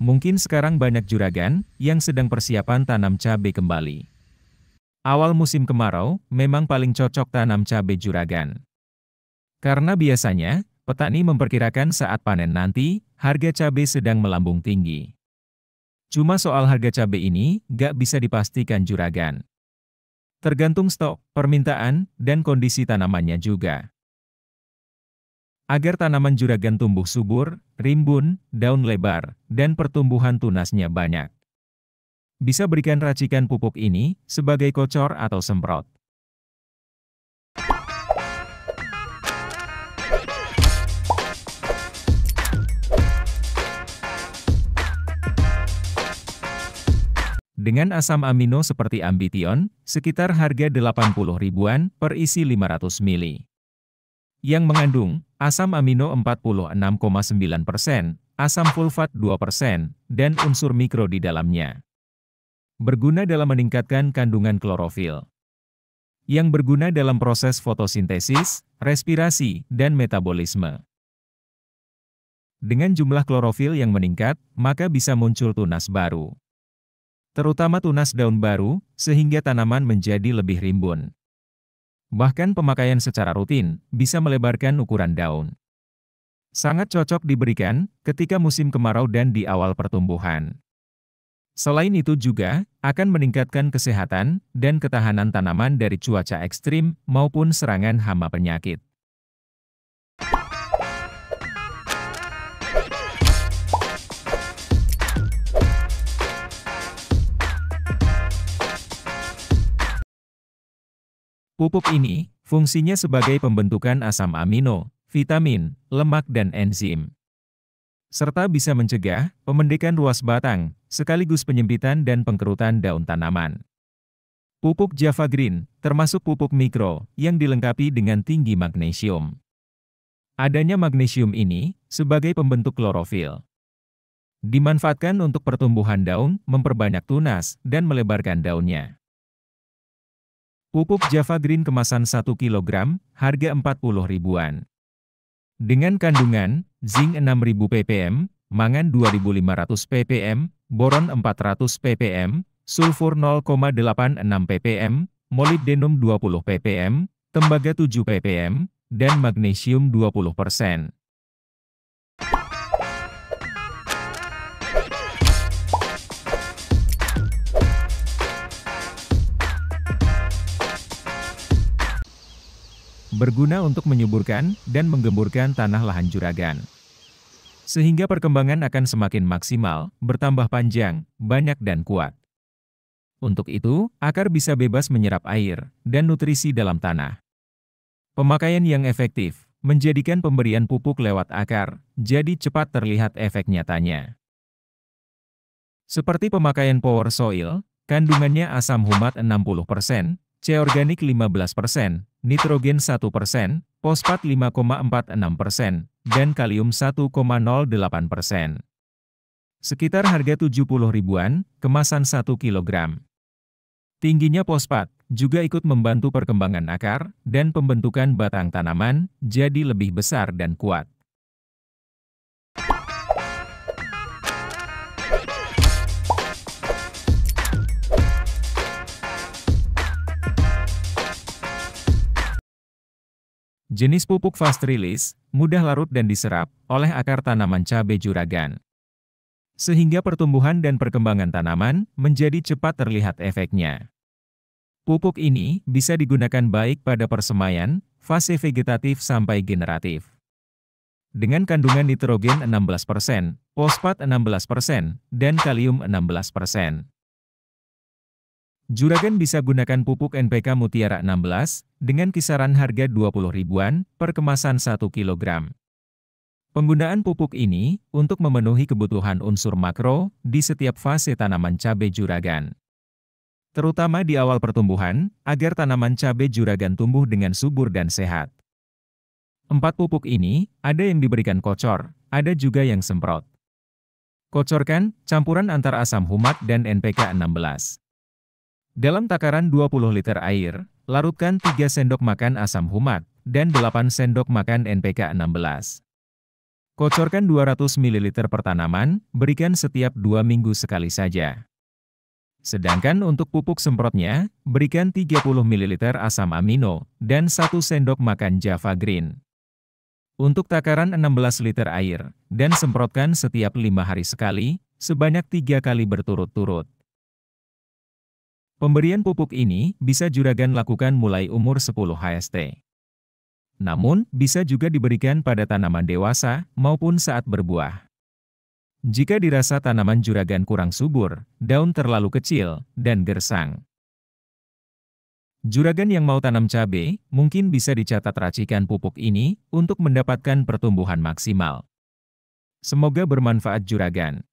Mungkin sekarang banyak juragan yang sedang persiapan tanam cabai kembali. Awal musim kemarau memang paling cocok tanam cabai juragan. Karena biasanya, petani memperkirakan saat panen nanti, harga cabai sedang melambung tinggi. Cuma soal harga cabai ini, gak bisa dipastikan juragan. Tergantung stok, permintaan, dan kondisi tanamannya juga. Agar tanaman juragan tumbuh subur, rimbun, daun lebar, dan pertumbuhan tunasnya banyak. Bisa berikan racikan pupuk ini sebagai kocor atau semprot. Dengan asam amino seperti Ambition, sekitar harga 80 ribuan per isi 500 ml. Yang mengandung asam amino 46,9%, asam sulfat 2%, dan unsur mikro di dalamnya. Berguna dalam meningkatkan kandungan klorofil. Yang berguna dalam proses fotosintesis, respirasi, dan metabolisme. Dengan jumlah klorofil yang meningkat, maka bisa muncul tunas baru. Terutama tunas daun baru, sehingga tanaman menjadi lebih rimbun. Bahkan pemakaian secara rutin, bisa melebarkan ukuran daun. Sangat cocok diberikan ketika musim kemarau dan di awal pertumbuhan. Selain itu juga, akan meningkatkan kesehatan dan ketahanan tanaman dari cuaca ekstrim maupun serangan hama penyakit. Pupuk ini, fungsinya sebagai pembentukan asam amino, vitamin, lemak dan enzim. Serta bisa mencegah pemendekan ruas batang, sekaligus penyempitan dan pengkerutan daun tanaman. Pupuk Java Green, termasuk pupuk mikro, yang dilengkapi dengan tinggi magnesium. Adanya magnesium ini, sebagai pembentuk klorofil. Dimanfaatkan untuk pertumbuhan daun, memperbanyak tunas, dan melebarkan daunnya. Pupuk Java Green kemasan 1 kg, harga 40 ribuan. Dengan kandungan, zinc 6000 ppm, mangan 2500 ppm, boron 400 ppm, sulfur 0,86 ppm, molibdenum 20 ppm, tembaga 7 ppm, dan magnesium 20%. Berguna untuk menyuburkan dan menggemburkan tanah lahan juragan. Sehingga perkembangan akan semakin maksimal, bertambah panjang, banyak dan kuat. Untuk itu, akar bisa bebas menyerap air dan nutrisi dalam tanah. Pemakaian yang efektif, menjadikan pemberian pupuk lewat akar, jadi cepat terlihat efek nyatanya. Seperti pemakaian Power Soil, kandungannya asam humat 60%, C-organik 15%, nitrogen 1%, fosfat 5,46%, dan kalium 1,08%. Sekitar harga 70 ribuan, kemasan 1 kg. Tingginya fosfat juga ikut membantu perkembangan akar dan pembentukan batang tanaman jadi lebih besar dan kuat. Jenis pupuk fast release, mudah larut dan diserap oleh akar tanaman cabai juragan. Sehingga pertumbuhan dan perkembangan tanaman menjadi cepat terlihat efeknya. Pupuk ini bisa digunakan baik pada persemaian, fase vegetatif sampai generatif. Dengan kandungan nitrogen 16%, fosfat 16%, dan kalium 16%. Juragan bisa gunakan pupuk NPK Mutiara 16 dengan kisaran harga 20 ribuan per kemasan 1 kg. Penggunaan pupuk ini untuk memenuhi kebutuhan unsur makro di setiap fase tanaman cabai juragan. Terutama di awal pertumbuhan, agar tanaman cabai juragan tumbuh dengan subur dan sehat. 4 pupuk ini, ada yang diberikan kocor, ada juga yang semprot. Kocorkan, campuran antara asam humat dan NPK 16. Dalam takaran 20 liter air, larutkan 3 sendok makan asam humat dan 8 sendok makan NPK 16. Kocorkan 200 ml per tanaman, berikan setiap 2 minggu sekali saja. Sedangkan untuk pupuk semprotnya, berikan 30 ml asam amino, dan 1 sendok makan Java Green. Untuk takaran 16 liter air, dan semprotkan setiap 5 hari sekali, sebanyak 3 kali berturut-turut. Pemberian pupuk ini bisa juragan lakukan mulai umur 10 HST. Namun, bisa juga diberikan pada tanaman dewasa maupun saat berbuah. Jika dirasa tanaman juragan kurang subur, daun terlalu kecil, dan gersang. Juragan yang mau tanam cabai, mungkin bisa dicatat racikan pupuk ini untuk mendapatkan pertumbuhan maksimal. Semoga bermanfaat juragan.